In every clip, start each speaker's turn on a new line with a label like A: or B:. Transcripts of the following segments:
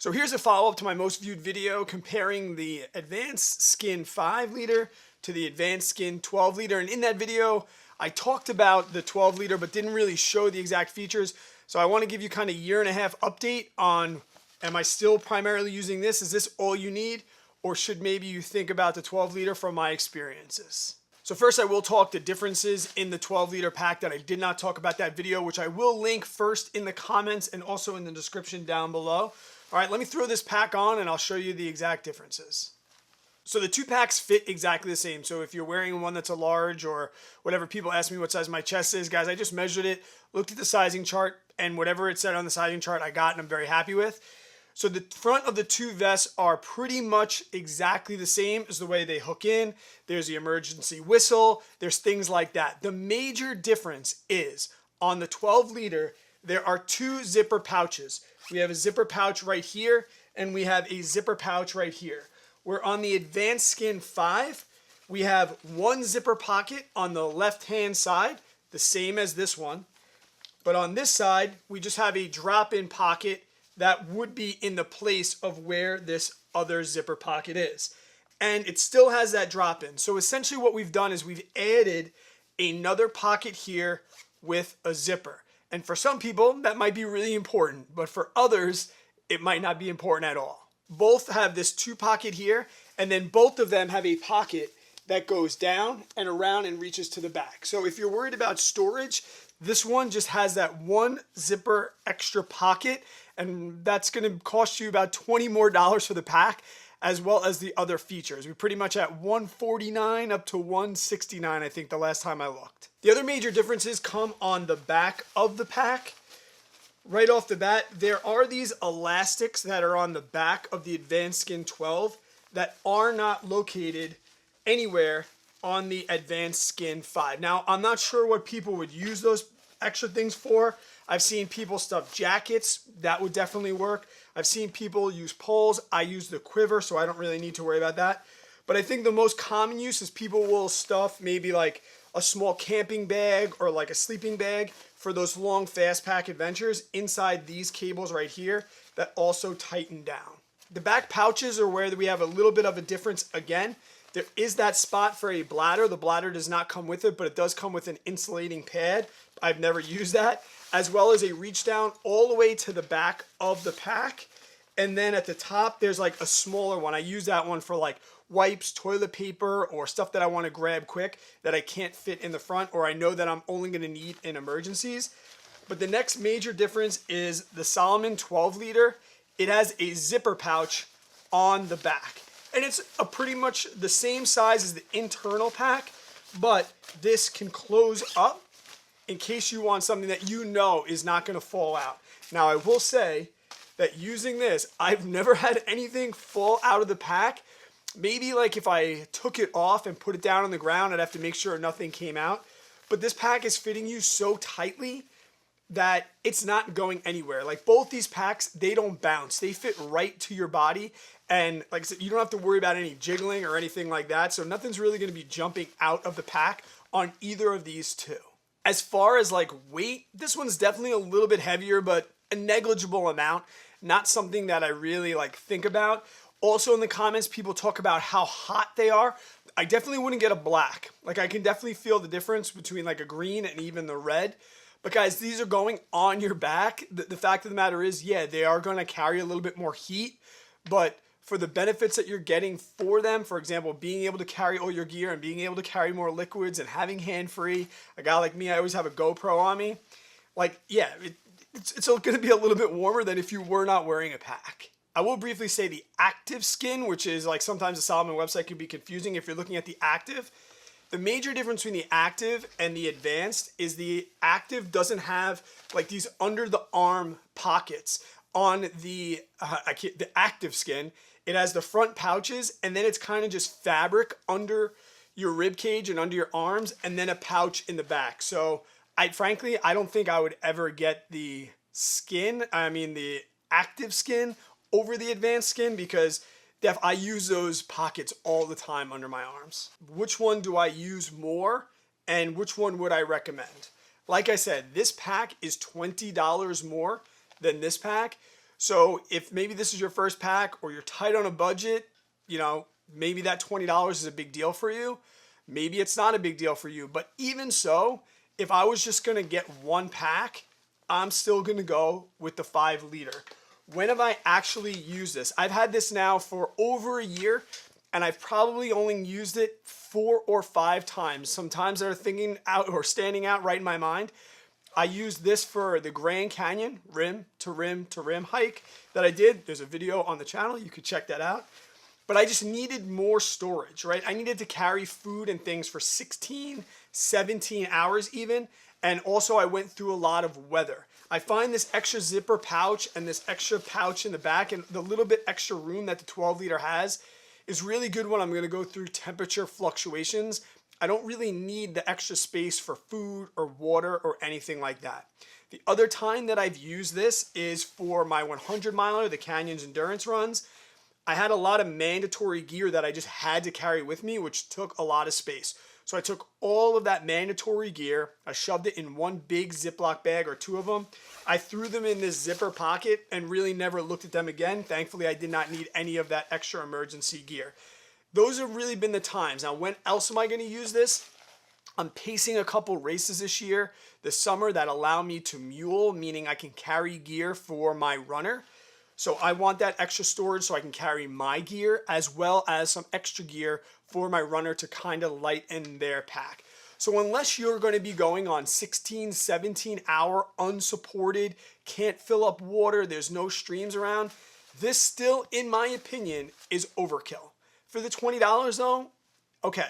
A: So here's a follow-up to my most viewed video comparing the Advanced Skin 5 liter to the Advanced Skin 12 liter. And in that video, I talked about the 12 liter, but didn't really show the exact features. So I want to give you kind of year and a half update on, am I still primarily using this? Is this all you need? Or should maybe you think about the 12 liter from my experiences? So first I will talk the differences in the 12 liter pack that I did not talk about that video, which I will link first in the comments and also in the description down below. All right, let me throw this pack on and I'll show you the exact differences. So the two packs fit exactly the same. So if you're wearing one that's a large or whatever, people ask me what size my chest is. Guys, I just measured it, looked at the sizing chart, and whatever it said on the sizing chart I got and I'm very happy with. So the front of the two vests are pretty much exactly the same as the way they hook in. There's the emergency whistle. There's things like that. The major difference is on the 12 liter, there are two zipper pouches. We have a zipper pouch right here and we have a zipper pouch right here. Where on the Advanced Skin 5, we have one zipper pocket on the left-hand side, the same as this one. But on this side, we just have a drop-in pocket that would be in the place of where this other zipper pocket is. And it still has that drop-in. So essentially what we've done is we've added another pocket here with a zipper. And for some people, that might be really important, but for others, it might not be important at all. Both have this two pocket here, and then both of them have a pocket that goes down and around and reaches to the back. So if you're worried about storage, this one just has that one zipper extra pocket, and that's gonna cost you about $20 more for the pack, as well as the other features. We're pretty much at $149 up to $169, I think, the last time I looked. The other major differences come on the back of the pack. Right off the bat, there are these elastics that are on the back of the Advanced Skin 12 that are not located anywhere on the Advanced Skin 5. Now, I'm not sure what people would use those extra things for. I've seen people stuff jackets. That would definitely work. I've seen people use poles. I use the quiver, so I don't really need to worry about that. But I think the most common use is people will stuff maybe like a small camping bag or like a sleeping bag for those long fast pack adventures inside these cables right here that also tighten down. The back pouches are where we have a little bit of a difference again. There is that spot for a bladder. The bladder does not come with it, but it does come with an insulating pad. I've never used that. As well as a reach down all the way to the back of the pack. And then at the top, there's like a smaller one. I use that one for like wipes, toilet paper, or stuff that I want to grab quick that I can't fit in the front, or I know that I'm only going to need in emergencies. But the next major difference is the Salomon 12 liter. It has a zipper pouch on the back. And it's a pretty much the same size as the internal pack, but this can close up in case you want something that you know is not going to fall out. Now, I will say that using this, I've never had anything fall out of the pack. Maybe like if I took it off and put it down on the ground, I'd have to make sure nothing came out. But this pack is fitting you so tightly that it's not going anywhere. Like both these packs, they don't bounce. They fit right to your body. And like I said, you don't have to worry about any jiggling or anything like that. So nothing's really gonna be jumping out of the pack on either of these two. As far as like weight, this one's definitely a little bit heavier, but a negligible amount. Not something that I really like think about. Also in the comments, people talk about how hot they are. I definitely wouldn't get a black. Like I can definitely feel the difference between like a green and even the red. But guys, these are going on your back. The fact of the matter is, yeah, they are gonna carry a little bit more heat, but for the benefits that you're getting for them, for example, being able to carry all your gear and being able to carry more liquids and having hand-free, a guy like me, I always have a GoPro on me. Like, yeah, it's gonna be a little bit warmer than if you were not wearing a pack. I will briefly say the Active Skin, which is like sometimes the Salomon website can be confusing if you're looking at the Active. The major difference between the Active and the Advanced is the Active doesn't have like these under the arm pockets. On the Active Skin, it has the front pouches and then it's kind of just fabric under your rib cage and under your arms and then a pouch in the back. So frankly, I don't think I would ever get the Active Skin over the Advanced Skin because I use those pockets all the time under my arms. Which one do I use more and which one would I recommend? Like I said, this pack is $20 more than this pack. So if maybe this is your first pack or you're tight on a budget, you know, maybe that $20 is a big deal for you. Maybe it's not a big deal for you. But even so, if I was just going to get one pack, I'm still going to go with the 5 liter. When have I actually used this? I've had this now for over a year, and I've probably only used it 4 or 5 times. Sometimes they're thinking out or standing out right in my mind. I used this for the Grand Canyon rim to rim to rim hike that I did. There's a video on the channel. You could check that out. But I just needed more storage, right? I needed to carry food and things for 16, 17 hours even. And also I went through a lot of weather. I find this extra zipper pouch and this extra pouch in the back and the little bit extra room that the 12 liter has is really good when I'm going to go through temperature fluctuations. I don't really need the extra space for food or water or anything like that. The other time that I've used this is for my 100 miler, the Canyons endurance runs. I had a lot of mandatory gear that I just had to carry with me, which took a lot of space. So I took all of that mandatory gear, I shoved it in one big Ziploc bag or 2 of them. I threw them in this zipper pocket and really never looked at them again. Thankfully, I did not need any of that extra emergency gear. Those have really been the times. Now, when else am I going to use this? I'm pacing a couple races this year, this summer, that allow me to mule, meaning I can carry gear for my runner. So I want that extra storage so I can carry my gear as well as some extra gear for my runner to kind of lighten their pack. So unless you're going to be going on 16, 17 hour unsupported, can't fill up water, there's no streams around, this still, in my opinion, is overkill. For the $20 though, okay.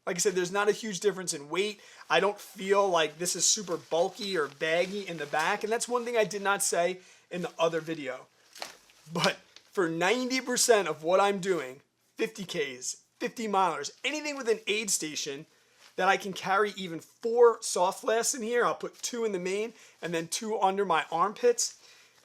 A: Like I said, there's not a huge difference in weight. I don't feel like this is super bulky or baggy in the back. And that's one thing I did not say in the other video. But for 90% of what I'm doing, 50Ks, 50 milers, anything with an aid station that I can carry even 4 soft flasks in here, I'll put 2 in the main and then 2 under my armpits.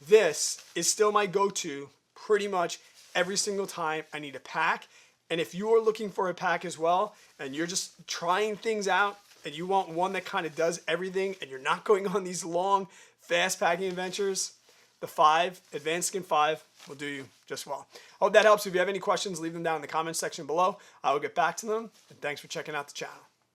A: This is still my go-to pretty much every single time I need a pack. And if you are looking for a pack as well, and you're just trying things out, and you want one that kind of does everything, and you're not going on these long, fast packing adventures, the 5, Advanced Skin 5, will do you just well. I hope that helps. If you have any questions, leave them down in the comments section below. I will get back to them. And thanks for checking out the channel.